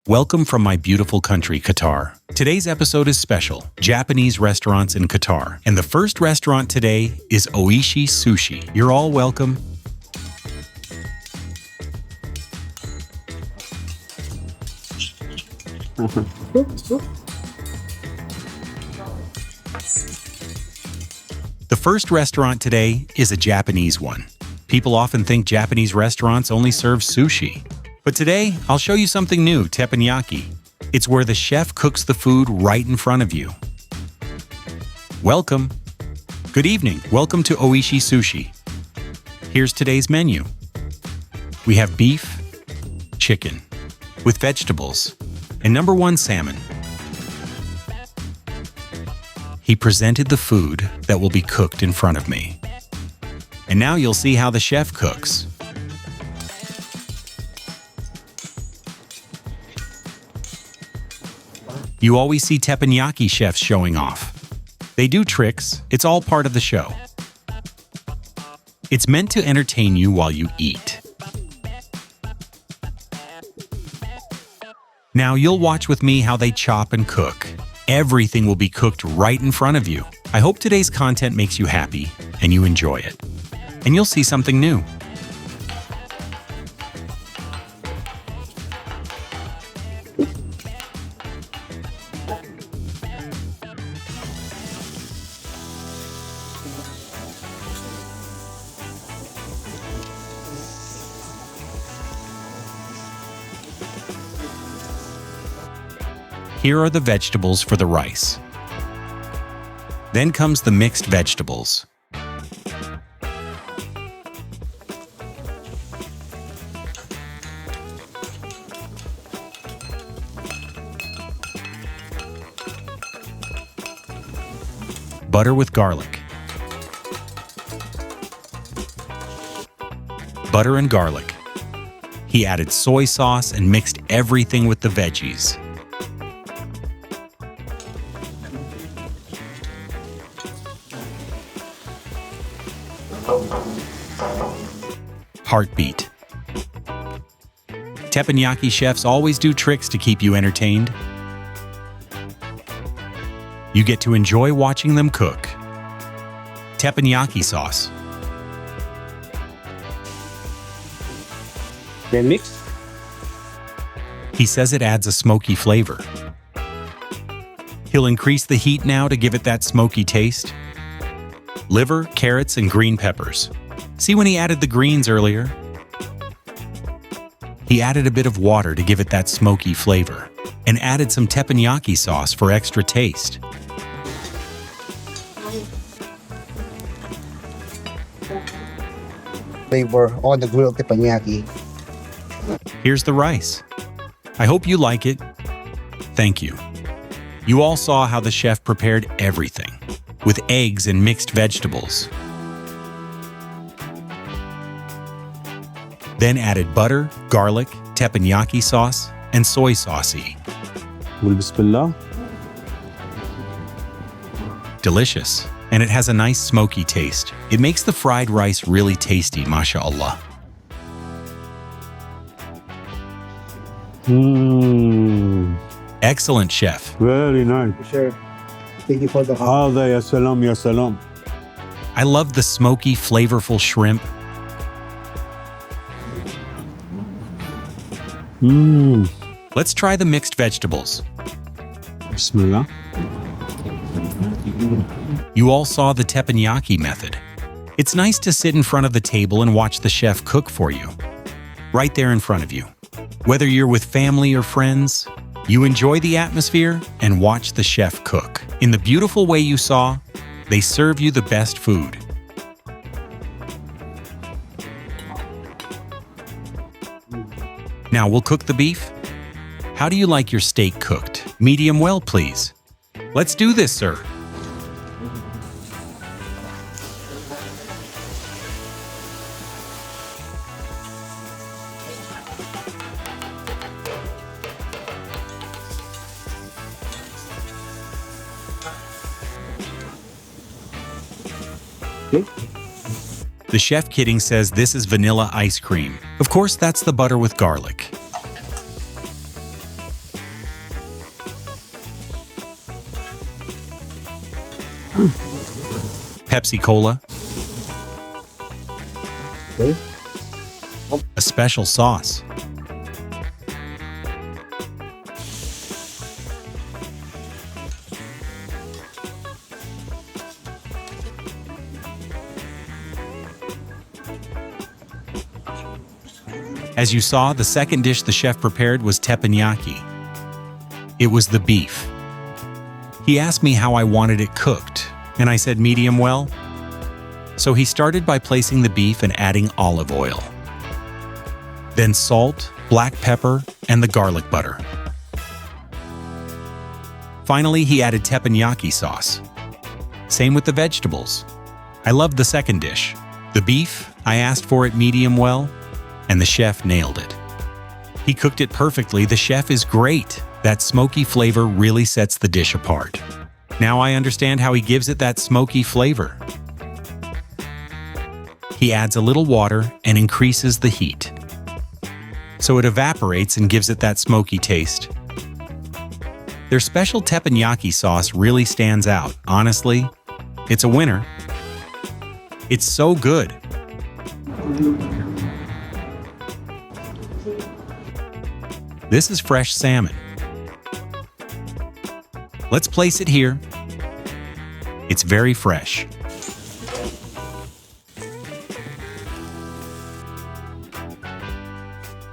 Welcome from my beautiful country, Qatar. Today's episode is special, Japanese restaurants in Qatar. And the first restaurant today is Oishi Sushi. You're all welcome. The first restaurant today is a Japanese one. People often think Japanese restaurants only serve sushi. But today, I'll show you something new, teppanyaki. It's where the chef cooks the food right in front of you. Welcome. Good evening. Welcome to Oishi Sushi. Here's today's menu. We have beef, chicken, with vegetables, and number one, salmon. He presented the food that will be cooked in front of me. And now you'll see how the chef cooks. You always see teppanyaki chefs showing off. They do tricks, it's all part of the show. It's meant to entertain you while you eat. Now you'll watch with me how they chop and cook. Everything will be cooked right in front of you. I hope today's content makes you happy and you enjoy it. And you'll see something new. Here are the vegetables for the rice. Then comes the mixed vegetables. Butter with garlic. Butter and garlic. He added soy sauce and mixed everything with the veggies. Heartbeat. Teppanyaki chefs always do tricks to keep you entertained. You get to enjoy watching them cook. Teppanyaki sauce. Then mix. He says it adds a smoky flavor. He'll increase the heat now to give it that smoky taste. Liver, carrots, and green peppers. See when he added the greens earlier? He added a bit of water to give it that smoky flavor, and added some teppanyaki sauce for extra taste. Flavor on the grilled teppanyaki. Here's the rice. I hope you like it. Thank you. You all saw how the chef prepared everything, with eggs and mixed vegetables. Then added butter, garlic, teppanyaki sauce, and soy sauce-y. Bismillah. Delicious. And it has a nice smoky taste. It makes the fried rice really tasty, mashallah. Excellent, chef. Very nice. Sure. Thank you for the هذا يا سلام يا سلام. I love the smoky, flavorful shrimp. Let's try the mixed vegetables. Bismillah. You all saw the teppanyaki method. It's nice to sit in front of the table and watch the chef cook for you. Right there in front of you. Whether you're with family or friends, you enjoy the atmosphere and watch the chef cook. In the beautiful way you saw, they serve you the best food. Now we'll cook the beef. How do you like your steak cooked? Medium well, please. Let's do this, sir. The chef kidding says this is vanilla ice cream. Of course, that's the butter with garlic. Pepsi Cola, Okay. a special sauce, As you saw, the second dish the chef prepared was teppanyaki. It was the beef. He asked me how I wanted it cooked, and I said medium well. So he started by placing the beef and adding olive oil. Then salt, black pepper, and the garlic butter. Finally, he added teppanyaki sauce. Same with the vegetables. I loved the second dish. The beef, I asked for it medium well, and the chef nailed it. He cooked it perfectly. The chef is great. That smoky flavor really sets the dish apart. Now I understand how he gives it that smoky flavor. He adds a little water and increases the heat, so it evaporates and gives it that smoky taste. Their special teppanyaki sauce really stands out. Honestly, it's a winner. It's so good. This is fresh salmon. Let's place it here. It's very fresh.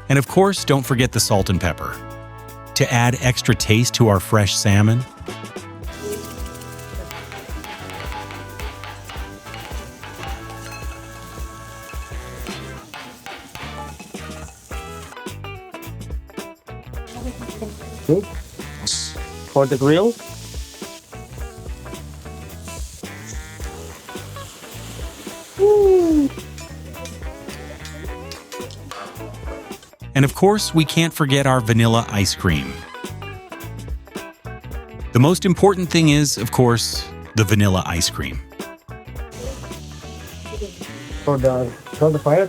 And of course, don't forget the salt and pepper to add extra taste to our fresh salmon. Okay. For the grill, And of course, we can't forget our vanilla ice cream. The most important thing is, of course, the vanilla ice cream. for the fire.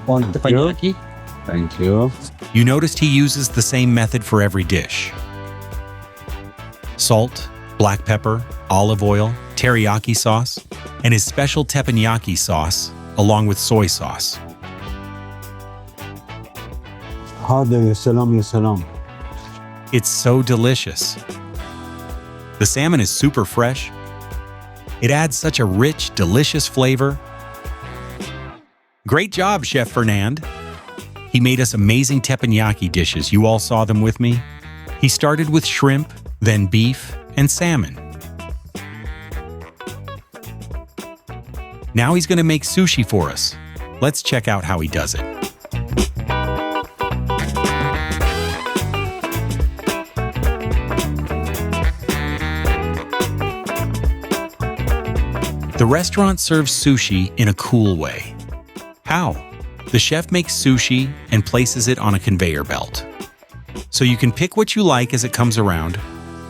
On the teppanyaki. Thank you. You noticed he uses the same method for every dish. Salt, black pepper, olive oil, teriyaki sauce, and his special teppanyaki sauce, along with soy sauce. هذا يا سلام يا سلام. It's so delicious. The salmon is super fresh. It adds such a rich, delicious flavor. Great job, Chef Fernand. He made us amazing teppanyaki dishes. You all saw them with me. He started with shrimp, then beef, and salmon. Now he's going to make sushi for us. Let's check out how he does it. The restaurant serves sushi in a cool way. How? The chef makes sushi and places it on a conveyor belt. So you can pick what you like as it comes around.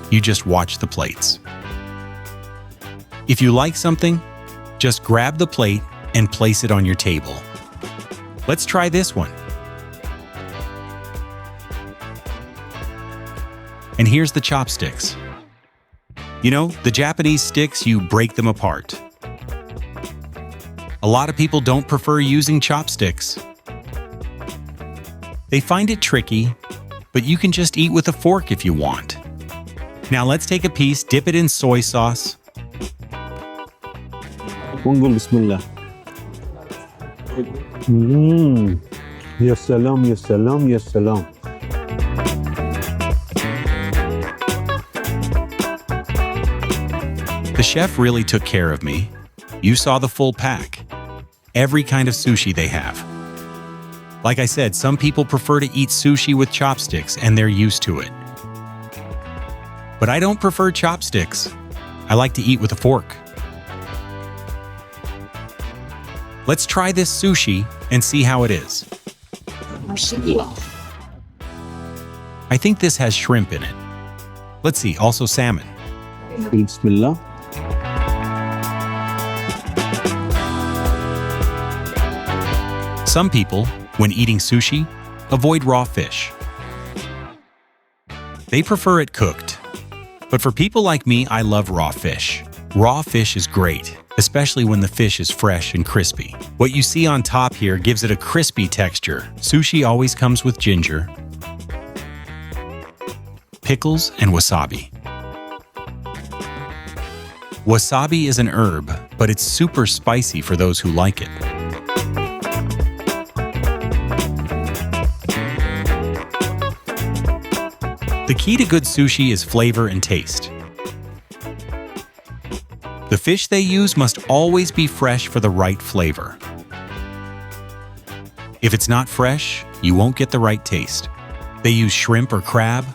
You just watch the plates. If you like something, just grab the plate and place it on your table. Let's try this one. And here's the chopsticks. You know, the Japanese sticks, you break them apart. A lot of people don't prefer using chopsticks. They find it tricky, but you can just eat with a fork if you want. Now let's take a piece, dip it in soy sauce, ونقول بسم الله. يا سلام يا سلام يا سلام. The chef really took care of me. You saw the full pack. Every kind of sushi they have. Like I said, some people prefer to eat sushi with chopsticks and they're used to it. But I don't prefer chopsticks. I like to eat with a fork. Let's try this sushi and see how it is. I think this has shrimp in it. Let's see, also salmon. بسم الله. Some people, when eating sushi, avoid raw fish. They prefer it cooked. But for people like me, I love raw fish. Raw fish is great, especially when the fish is fresh and crispy. What you see on top here gives it a crispy texture. Sushi always comes with ginger, pickles, and wasabi. Wasabi is an herb, but it's super spicy for those who like it. The key to good sushi is flavor and taste. The fish they use must always be fresh for the right flavor. If it's not fresh, you won't get the right taste. They use shrimp or crab,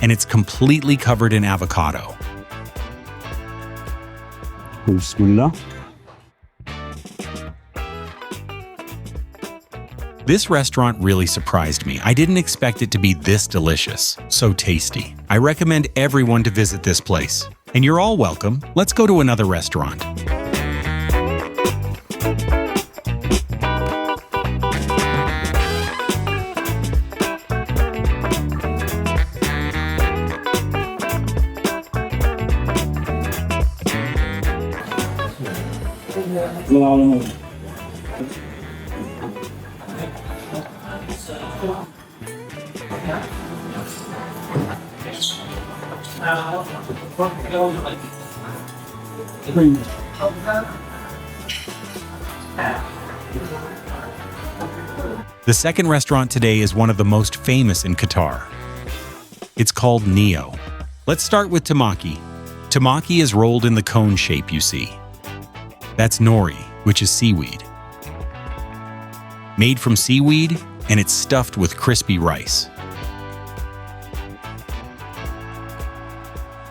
and it's completely covered in avocado. Bismillah. This restaurant really surprised me. I didn't expect it to be this delicious, so tasty. I recommend everyone to visit this place. And you're all welcome. Let's go to another restaurant. The second restaurant today is one of the most famous in Qatar. It's called Neo. Let's start with Teppanyaki. Teppanyaki is rolled in the cone shape you see. That's nori, which is seaweed. Made from seaweed, and it's stuffed with crispy rice.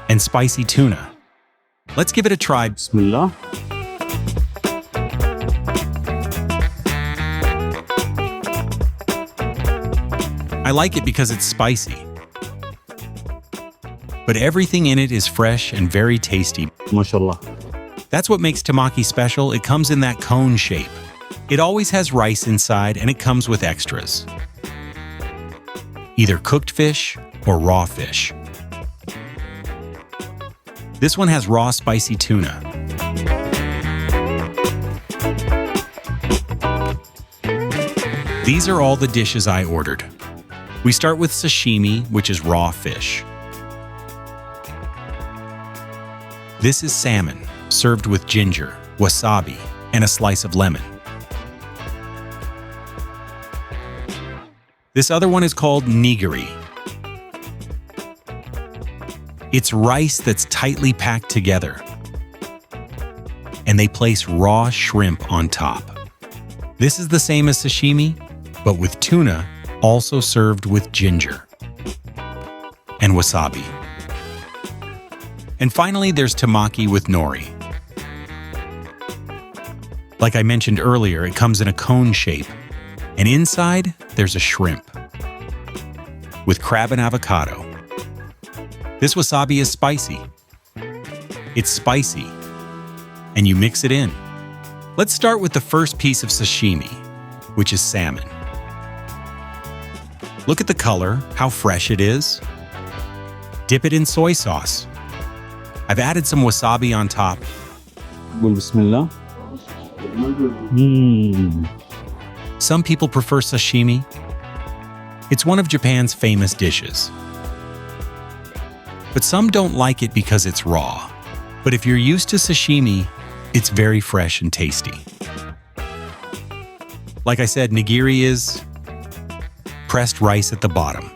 And spicy tuna. Let's give it a try. Bismillah. I like it because it's spicy. But everything in it is fresh and very tasty. MashaAllah. That's what makes teppanyaki special. It comes in that cone shape. It always has rice inside, and it comes with extras. Either cooked fish or raw fish. This one has raw spicy tuna. These are all the dishes I ordered. We start with sashimi, which is raw fish. This is salmon, served with ginger, wasabi, and a slice of lemon. This other one is called nigiri. It's rice that's tightly packed together. And they place raw shrimp on top. This is the same as sashimi, but with tuna, also served with ginger and wasabi. And finally, there's teppanyaki with nori. Like I mentioned earlier, it comes in a cone shape, and inside, there's a shrimp with crab and avocado. This wasabi is spicy. It's spicy, and you mix it in. Let's start with the first piece of sashimi, which is salmon. Look at the color, how fresh it is. Dip it in soy sauce. I've added some wasabi on top. Bismillah. Some people prefer sashimi. It's one of Japan's famous dishes. But some don't like it because it's raw. But if you're used to sashimi, it's very fresh and tasty. Like I said, nigiri is pressed rice at the bottom.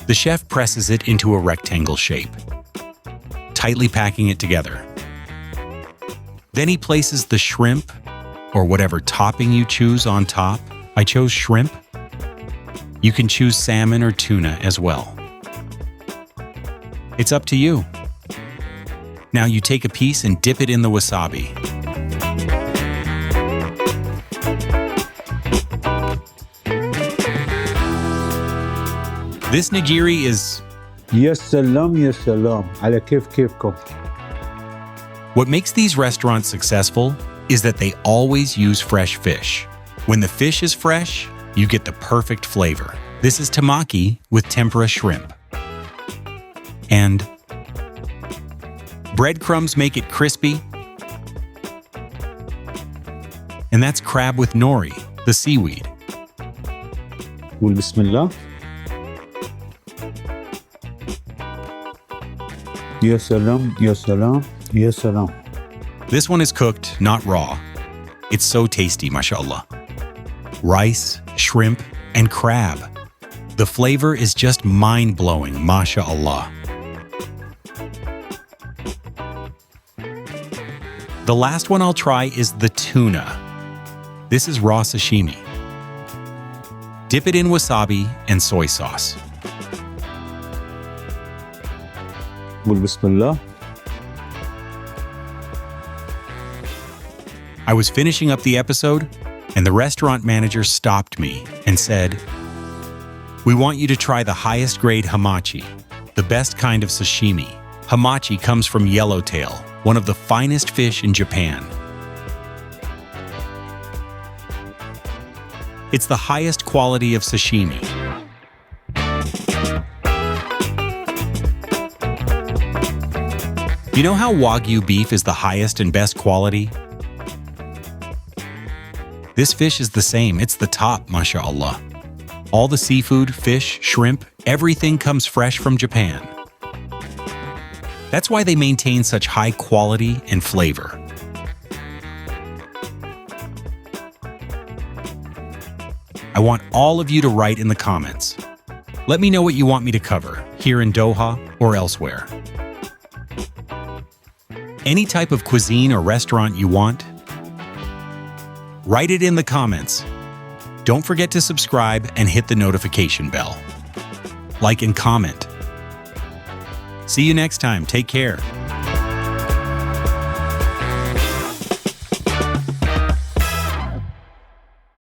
The chef presses it into a rectangle shape, tightly packing it together. Then he places the shrimp, or whatever topping you choose, on top. I chose shrimp. You can choose salmon or tuna as well. It's up to you. Now you take a piece and dip it in the wasabi. This nigiri is... Ya salam, ya salam. على كيف كيفكم. What makes these restaurants successful is that they always use fresh fish. When the fish is fresh, you get the perfect flavor. This is temaki with tempura shrimp. And breadcrumbs make it crispy. And that's crab with nori, the seaweed. بسم الله. يا سلام يا سلام يا سلام. This one is cooked, not raw. It's so tasty, mashallah. Rice, shrimp, and crab. The flavor is just mind-blowing, mashallah. The last one I'll try is the tuna. This is raw sashimi. Dip it in wasabi and soy sauce. بسم الله. I was finishing up the episode, and the restaurant manager stopped me and said, "We want you to try the highest grade hamachi, the best kind of sashimi. Hamachi comes from yellowtail, one of the finest fish in Japan. It's the highest quality of sashimi." You know how Wagyu beef is the highest and best quality? This fish is the same. It's the top, mashallah. All the seafood, fish, shrimp, everything comes fresh from Japan. That's why they maintain such high quality and flavor. I want all of you to write in the comments. Let me know what you want me to cover, here in Doha or elsewhere. Any type of cuisine or restaurant you want, write it in the comments. Don't forget to subscribe and hit the notification bell. Like and comment. See you next time. Take care.